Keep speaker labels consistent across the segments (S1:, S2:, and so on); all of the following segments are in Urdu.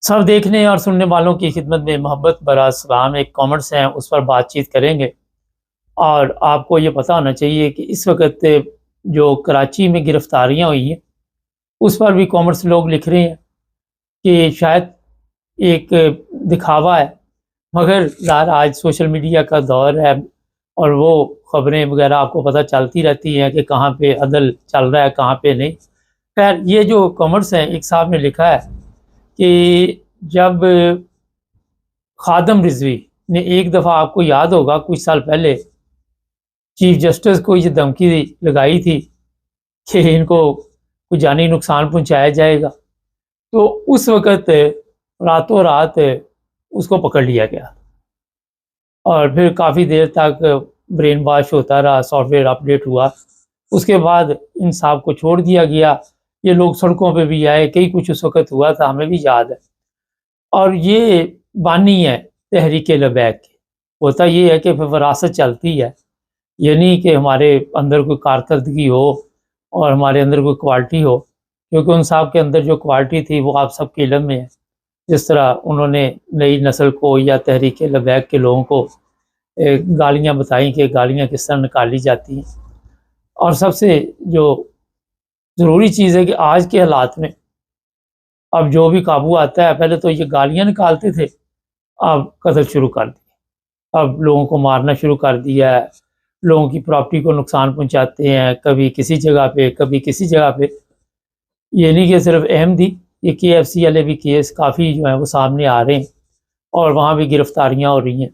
S1: سب دیکھنے اور سننے والوں کی خدمت میں محبت برا سلام، ایک کامنٹس ہیں اس پر بات چیت کریں گے۔ اور آپ کو یہ پتہ ہونا چاہیے کہ اس وقت جو کراچی میں گرفتاریاں ہوئی ہیں اس پر بھی کامنٹس لوگ لکھ رہے ہیں کہ شاید ایک دکھاوا ہے، مگر ظاہر آج سوشل میڈیا کا دور ہے اور وہ خبریں وغیرہ آپ کو پتہ چلتی رہتی ہیں کہ کہاں پہ عدل چل رہا ہے کہاں پہ نہیں۔ خیر، یہ جو کامنٹس ہیں، ایک صاحب نے لکھا ہے کہ جب خادم رضوی نے ایک دفعہ، آپ کو یاد ہوگا کچھ سال پہلے، چیف جسٹس کو یہ دھمکی لگائی تھی کہ ان کو کوئی جانی نقصان پہنچایا جائے گا، تو اس وقت راتوں رات اس کو پکڑ لیا گیا اور پھر کافی دیر تک برین واش ہوتا رہا، سافٹ ویئر اپڈیٹ ہوا، اس کے بعد ان صاحب کو چھوڑ دیا گیا۔ یہ لوگ سڑکوں پہ بھی آئے، کئی کچھ اس وقت ہوا تھا، ہمیں بھی یاد ہے۔ اور یہ بانی ہے تحریک لبیک کی۔ ہوتا یہ ہے کہ پھر وراثت چلتی ہے، یہ نہیں کہ ہمارے اندر کوئی کارکردگی ہو اور ہمارے اندر کوئی کوالٹی ہو، کیونکہ ان صاحب کے اندر جو کوالٹی تھی وہ آپ سب کے علم میں ہے، جس طرح انہوں نے نئی نسل کو یا تحریک لبیک کے لوگوں کو گالیاں بتائیں کہ گالیاں کس طرح نکالی جاتی ہیں۔ اور سب سے جو ضروری چیز ہے کہ آج کے حالات میں اب جو بھی قابو آتا ہے، پہلے تو یہ گالیاں نکالتے تھے، اب قتل شروع کر دیا، اب لوگوں کو مارنا شروع کر دیا ہے، لوگوں کی پراپرٹی کو نقصان پہنچاتے ہیں، کبھی کسی جگہ پہ کبھی کسی جگہ پہ۔ یہ نہیں کہ صرف احمدی، یہ کے ایف سی والے بھی کیس کافی جو ہیں وہ سامنے آ رہے ہیں اور وہاں بھی گرفتاریاں ہو رہی ہیں۔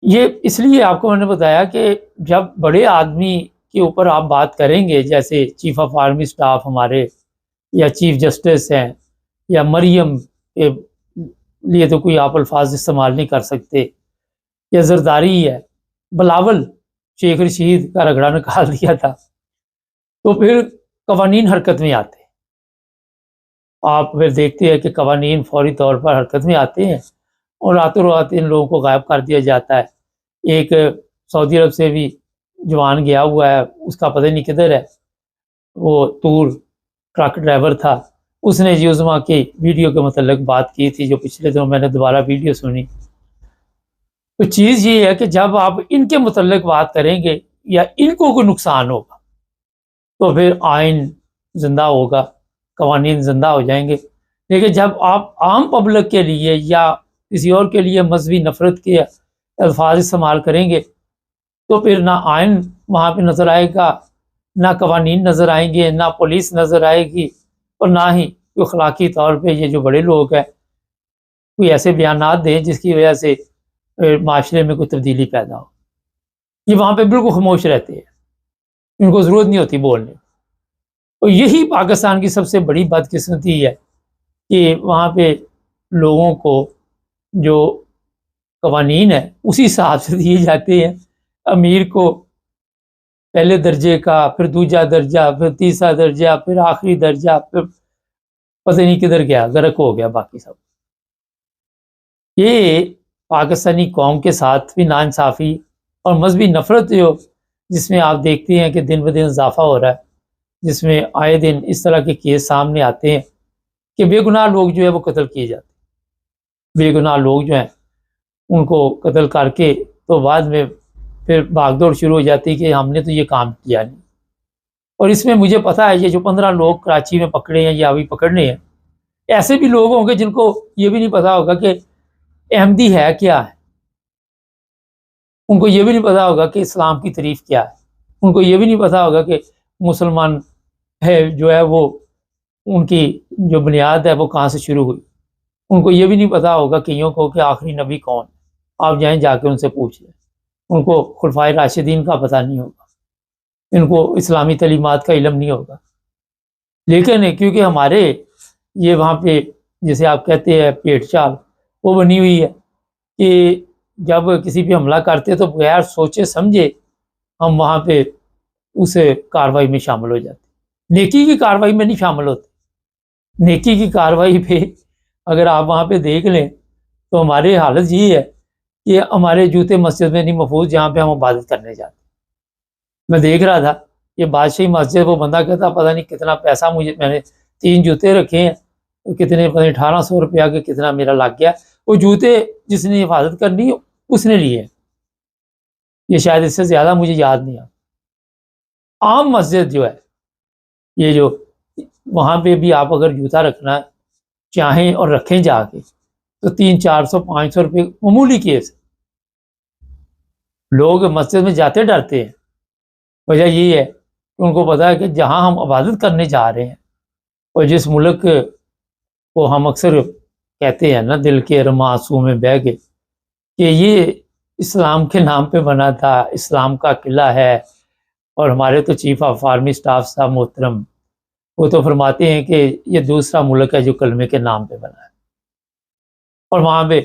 S1: یہ اس لیے آپ کو میں نے بتایا کہ جب بڑے آدمی کے اوپر آپ بات کریں گے، جیسے چیف آف آرمی سٹاف ہمارے، یا چیف جسٹس ہیں، یا مریم کے لیے تو کوئی آپ الفاظ استعمال نہیں کر سکتے، یا زرداری ہے، بلاول شیخ رشید کا رگڑا نکال دیا تھا، تو پھر قوانین حرکت میں آتے ہیں۔ آپ پھر دیکھتے ہیں کہ قوانین فوری طور پر حرکت میں آتے ہیں اور راتوں رات ان لوگوں کو غائب کر دیا جاتا ہے۔ ایک سعودی عرب سے بھی جوان گیا ہوا ہے، اس کا پتہ نہیں کدھر ہے، وہ طور ٹرک ڈرائیور تھا، اس نے یوزما کی ویڈیو کے متعلق بات کی تھی، جو پچھلے دنوں میں نے دوبارہ ویڈیو سنی۔ تو چیز یہ ہے کہ جب آپ ان کے متعلق بات کریں گے یا ان کو کوئی نقصان ہوگا تو پھر آئین زندہ ہوگا، قوانین زندہ ہو جائیں گے۔ لیکن جب آپ عام پبلک کے لیے یا کسی اور کے لیے مذہبی نفرت کے الفاظ استعمال کریں گے تو پھر نہ آئین وہاں پہ نظر آئے گا، نہ قوانین نظر آئیں گے، نہ پولیس نظر آئے گی، اور نہ ہی کوئی اخلاقی طور پہ یہ جو بڑے لوگ ہیں کوئی ایسے بیانات دیں جس کی وجہ سے معاشرے میں کوئی تبدیلی پیدا ہو۔ یہ وہاں پہ بالکل خاموش رہتے ہیں، ان کو ضرورت نہیں ہوتی بولنے۔ اور یہی پاکستان کی سب سے بڑی بدقسمتی ہے کہ وہاں پہ لوگوں کو جو قوانین ہیں اسی حساب سے دیے جاتے ہیں۔ امیر کو پہلے درجے کا، پھر دوسرا درجہ، پھر تیسرا درجہ، پھر آخری درجہ، پھر پتہ نہیں کدھر گیا، غرق ہو گیا باقی سب۔ یہ پاکستانی قوم کے ساتھ بھی ناانصافی اور مذہبی نفرت جس میں آپ دیکھتے ہیں کہ دن بدن اضافہ ہو رہا ہے، جس میں آئے دن اس طرح کے کیس سامنے آتے ہیں کہ بے گناہ لوگ جو ہے وہ قتل کیے جاتے ہیں، بے گناہ لوگ جو ہیں ان کو قتل کر کے تو بعد میں پھر بھاگ دوڑ شروع ہو جاتی کہ ہم نے تو یہ کام کیا نہیں۔ اور اس میں مجھے پتہ ہے یہ جو 15 لوگ کراچی میں پکڑے ہیں یا ابھی پکڑنے ہیں، ایسے بھی لوگ ہوں گے جن کو یہ بھی نہیں پتا ہوگا کہ احمدی ہے کیا ہے، ان کو یہ بھی نہیں پتا ہوگا کہ اسلام کی تعریف کیا ہے، ان کو یہ بھی نہیں پتا ہوگا کہ مسلمان ہے جو ہے وہ ان کی جو بنیاد ہے وہ کہاں سے شروع ہوئی، ان کو یہ بھی نہیں پتا ہوگا کئیوں کو کہ آخری نبی کون ہے۔ آپ جائیں جا کے ان سے پوچھ لیں، ان کو خلفائے راشدین کا پتہ نہیں ہوگا، ان کو اسلامی تعلیمات کا علم نہیں ہوگا۔ لیکن کیونکہ ہمارے یہ وہاں پہ جسے آپ کہتے ہیں پیٹ چال وہ بنی ہوئی ہے کہ جب کسی پہ حملہ کرتے تو بغیر سوچے سمجھے ہم وہاں پہ اس کارروائی میں شامل ہو جاتے، نیکی کی کارروائی میں نہیں شامل ہوتے۔ نیکی کی کارروائی پہ اگر آپ وہاں پہ دیکھ لیں تو ہماری حالت یہ ہے کہ ہمارے جوتے مسجد میں نہیں محفوظ جہاں پہ ہم عبادت کرنے جاتے۔ میں دیکھ رہا تھا یہ بادشاہی مسجد، وہ بندہ کہتا پتہ نہیں کتنا پیسہ میں نے 3 جوتے رکھے ہیں تو کتنے پتہ نہیں 1800 روپیہ کے کتنا میرا لگ گیا. وہ جوتے جس نے حفاظت کرنی اس نے لیے, یہ شاید اس سے زیادہ مجھے یاد نہیں آتا. عام مسجد جو ہے یہ جو وہاں پہ بھی آپ اگر جوتا رکھنا چاہیں اور رکھیں جا کے تو 300-400-500 روپے معمولی کیس. لوگ مسجد میں جاتے ڈرتے ہیں, وجہ یہی ہے کہ ان کو پتا ہے کہ جہاں ہم عبادت کرنے جا رہے ہیں اور جس ملک کو ہم اکثر کہتے ہیں نا دل کے ارماسوں میں بہہ گئے کہ یہ اسلام کے نام پہ بنا تھا, اسلام کا قلعہ ہے, اور ہمارے تو چیف آف آرمی اسٹاف صاحب محترم وہ تو فرماتے ہیں کہ یہ دوسرا ملک ہے جو کلمے کے نام پہ بنا ہے, اور وہاں پہ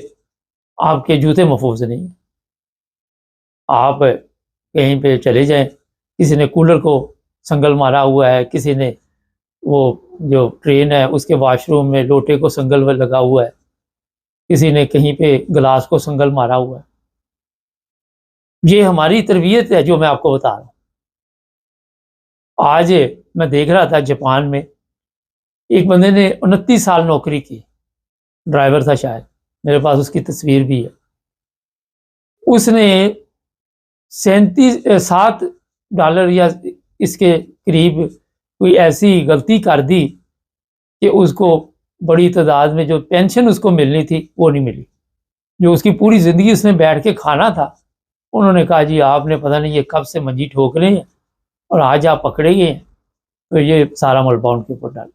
S1: آپ کے جوتے محفوظ نہیں ہیں. آپ کہیں پہ چلے جائیں, کسی نے کولر کو سنگل مارا ہوا ہے, کسی نے وہ جو ٹرین ہے اس کے واش روم میں لوٹے کو سنگل لگا ہوا ہے, کسی نے کہیں پہ گلاس کو سنگل مارا ہوا ہے. یہ ہماری تربیت ہے جو میں آپ کو بتا رہا ہوں. آج میں دیکھ رہا تھا جاپان میں ایک بندے نے 29 سال نوکری کی, ڈرائیور تھا شاید, میرے پاس اس کی تصویر بھی ہے. اس نے $7 یا اس کے قریب کوئی ایسی غلطی کر دی کہ اس کو بڑی تعداد میں جو پینشن اس کو ملنی تھی وہ نہیں ملی. جو اس کی پوری زندگی اس نے بیٹھ کے کھانا تھا, انہوں نے کہا جی آپ نے پتہ نہیں یہ کب سے منجی ٹھوک رہے ہیں اور آج آپ پکڑے گئے ہیں, تو یہ سارا ملبہ ان کے اوپر ڈال دیا.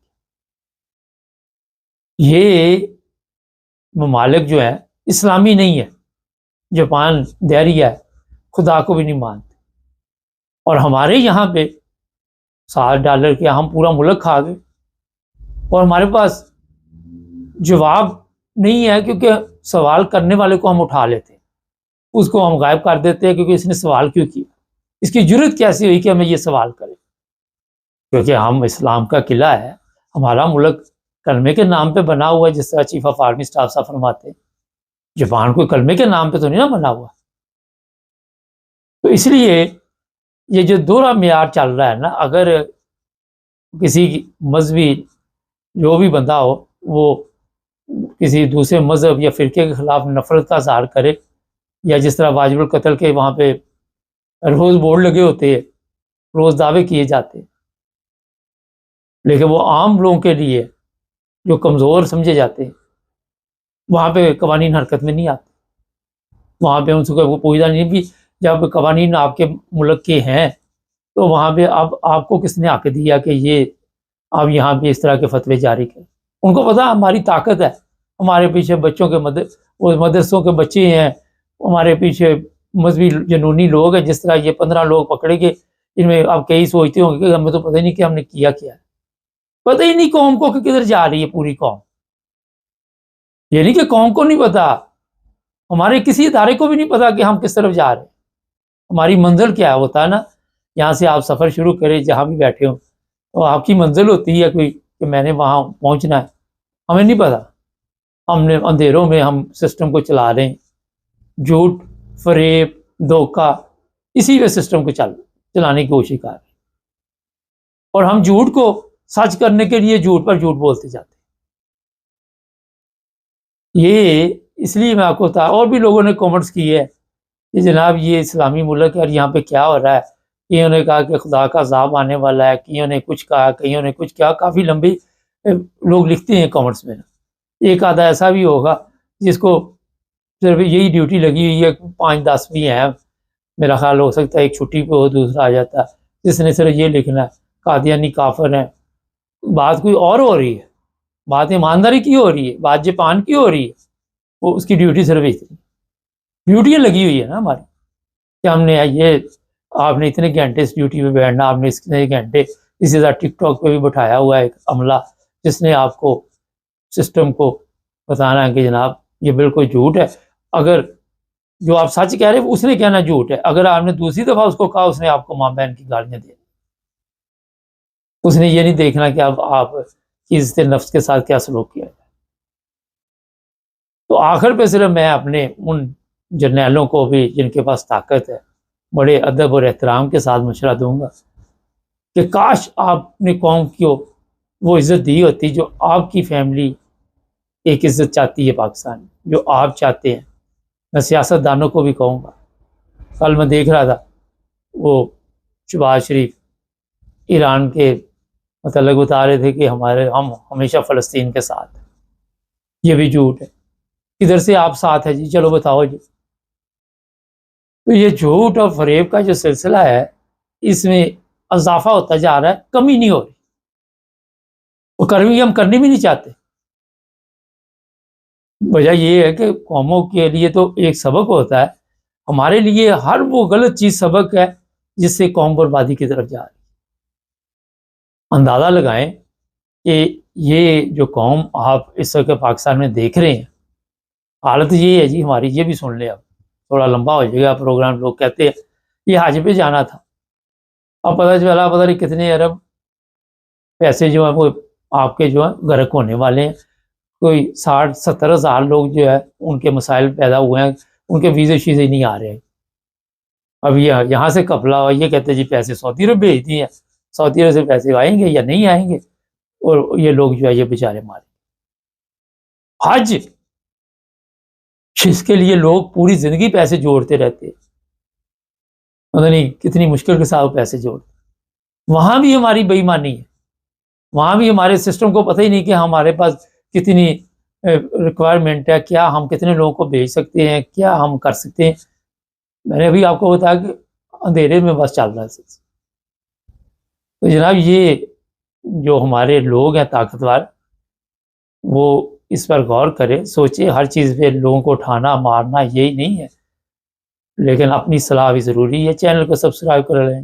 S1: یہ ممالک جو ہے اسلامی نہیں ہے. جاپان دہریہ ہے, خدا کو بھی نہیں مانتے, اور ہمارے یہاں پہ $7 کے ہم پورا ملک کھا گئے, اور ہمارے پاس جواب نہیں ہے کیونکہ سوال کرنے والے کو ہم اٹھا لیتے ہیں, اس کو ہم غائب کر دیتے ہیں کیونکہ اس نے سوال کیوں کیا, اس کی جرت کیسی ہوئی کہ ہمیں یہ سوال کرے. کیونکہ ہم اسلام کا قلعہ ہے, ہمارا ملک کلمے کے نام پہ بنا ہوا ہے, جس طرح چیف آف آرمی اسٹاف صاحب فرماتے ہیں. جاپان کوئی کلمے کے نام پہ تو نہیں نا بنا ہوا. تو اس لیے یہ جو دوہرا معیار چل رہا ہے نا, اگر کسی مذہبی جو بھی بندہ ہو وہ کسی دوسرے مذہب یا فرقے کے خلاف نفرت کا اظہار کرے, یا جس طرح واجب القتل کے وہاں پہ روز بورڈ لگے ہوتے ہیں, روز دعوے کیے جاتے ہیں, لیکن وہ عام لوگوں کے لیے جو کمزور سمجھے جاتے ہیں وہاں پہ قوانین حرکت میں نہیں آتے. وہاں پہ ان سے وہ پوچھتا نہیں بھی جب قوانین آپ کے ملک کے ہیں تو وہاں پہ اب آپ کو کس نے حق دیا کہ یہ آپ یہاں پہ اس طرح کے فتوے جاری کریں. ان کو پتا ہماری طاقت ہے, ہمارے پیچھے بچوں کے مدرسوں کے بچے ہیں, ہمارے پیچھے مذہبی جنونی لوگ ہیں. جس طرح یہ 15 لوگ پکڑے گئے, ان میں آپ کئی سوچتے ہوں گے کہ ہمیں تو پتہ ہی نہیں کہ ہم نے کیا ہے, پتہ ہی نہیں قوم کو کہ کدھر جا رہی ہے پوری قوم. یہ نہیں کہ قوم کو نہیں پتا, ہمارے کسی ادارے کو بھی نہیں پتا کہ ہم کس طرف جا رہے ہیں, ہماری منزل کیا ہوتا ہے نا. یہاں سے آپ سفر شروع کریں جہاں بھی بیٹھے ہوں تو آپ کی منزل ہوتی ہے کوئی کہ میں نے وہاں پہنچنا ہے, ہمیں نہیں پتا. ہم نے اندھیروں میں ہم سسٹم کو چلا رہے ہیں, جھوٹ فریب دھوکہ اسی میں سسٹم کو چلانے کی کوشش کر رہے ہیں, اور ہم جھوٹ کو سچ کرنے کے لیے جھوٹ پر جھوٹ بولتے جاتے ہیں. یہ اس لیے میں آپ کو بتا, اور بھی لوگوں نے کامنٹس کیے ہے کہ جناب یہ اسلامی ملک ہے اور یہاں پہ کیا ہو رہا ہے. کئیوں نے کہا کہ خدا کا عذاب آنے والا ہے, کئیوں نے کچھ کہا, کئیوں نے کچھ کہا. کافی لمبی لوگ لکھتے ہیں کامنٹس میں. ایک آدھا ایسا بھی ہوگا جس کو صرف یہی ڈیوٹی لگی ہوئی ہے, 5-10 بھی ہیں میرا خیال, ہو سکتا ہے ایک چھٹی پہ ہو دوسرا آ جاتا ہے, جس نے صرف یہ لکھنا ہے قادیانی کافر ہیں. بات کوئی اور ہو رہی ہے, بات ایمانداری کی ہو رہی ہے, بات جاپان کی ہو رہی ہے. وہ اس کی ڈیوٹی صرف اتنی ڈیوٹیاں لگی ہوئی ہے نا ہماری کہ ہم نے یہ آپ نے اتنے گھنٹے اس ڈیوٹی پہ بیٹھنا, آپ نے اتنے گھنٹے. اسی طرح ٹک ٹاک پہ بھی بٹھایا ہوا ہے ایک عملہ جس نے آپ کو سسٹم کو بتانا ہے کہ جناب یہ بالکل جھوٹ ہے. اگر جو آپ سچ کہہ رہے ہیں اس نے کہنا جھوٹ ہے, اگر آپ نے دوسری دفعہ اس کو کہا اس نے آپ کو ماں بہن کی گالیاں دی. اس نے یہ نہیں دیکھنا کہ اب آپ کی عزت نفس کے ساتھ کیا سلوک کیا جائے. تو آخر پہ صرف میں اپنے ان جرنیلوں کو بھی جن کے پاس طاقت ہے بڑے ادب اور احترام کے ساتھ مشورہ دوں گا کہ کاش آپ نے قوم کو وہ عزت دی ہوتی جو آپ کی فیملی ایک عزت چاہتی ہے پاکستان جو آپ چاہتے ہیں. میں سیاست دانوں کو بھی کہوں گا. کل میں دیکھ رہا تھا وہ شہباز شریف ایران کے متعلق بتا رہے تھے کہ ہم ہمیشہ فلسطین کے ساتھ. یہ بھی جھوٹ ہے. کدھر سے آپ ساتھ ہے جی؟ چلو بتاؤ جی. تو یہ جھوٹ اور فریب کا جو سلسلہ ہے اس میں اضافہ ہوتا جا رہا ہے, کمی نہیں ہو رہی. وہ ہم کرنی بھی نہیں چاہتے. وجہ یہ ہے کہ قوموں کے لیے تو ایک سبق ہوتا ہے, ہمارے لیے ہر وہ غلط چیز سبق ہے جس سے قوم بربادی کی طرف جا رہی ہے. اندازہ لگائیں کہ یہ جو قوم آپ اس وقت پاکستان میں دیکھ رہے ہیں, حالت یہ ہے جی ہماری. یہ بھی سن لیں, اب تھوڑا لمبا ہو جائے گا پروگرام. لوگ کہتے ہیں یہ حج پہ جانا تھا, اب پتہ چلا پتہ نہیں کتنے ارب پیسے جو ہیں وہ آپ کے جو ہیں غرق ہونے والے ہیں. کوئی 60-70 ہزار لوگ جو ہے ان کے مسائل پیدا ہوئے ہیں, ان کے ویزے شیزے نہیں آ رہے ہیں. اب یہاں سے کپلا ہوا, یہ کہتے ہیں جی پیسے سعودی عرب بھیج دیے ہیں, سعودی عرب سے پیسے آئیں گے یا نہیں آئیں گے, اور یہ لوگ جو ہے یہ بیچارے مارے. حج جس کے لیے لوگ پوری زندگی پیسے جوڑتے رہتے ہیں, پتہ نہیں کتنی مشکل کے ساتھ پیسے جوڑتے. وہاں بھی ہماری بے ایمانی ہے, وہاں بھی ہمارے سسٹم کو پتہ ہی نہیں کہ ہمارے پاس کتنی ریکوائرمنٹ ہے, کیا ہم کتنے لوگوں کو بھیج سکتے ہیں, کیا ہم کر سکتے ہیں. میں نے ابھی آپ کو بتایا کہ اندھیرے میں بس چل رہا ہے. تو جناب یہ جو ہمارے لوگ ہیں طاقتور, وہ اس پر غور کرے, سوچے. ہر چیز پہ لوگوں کو اٹھانا مارنا یہی نہیں ہے, لیکن اپنی صلاح بھی ضروری ہے. چینل کو سبسکرائب کر لیں.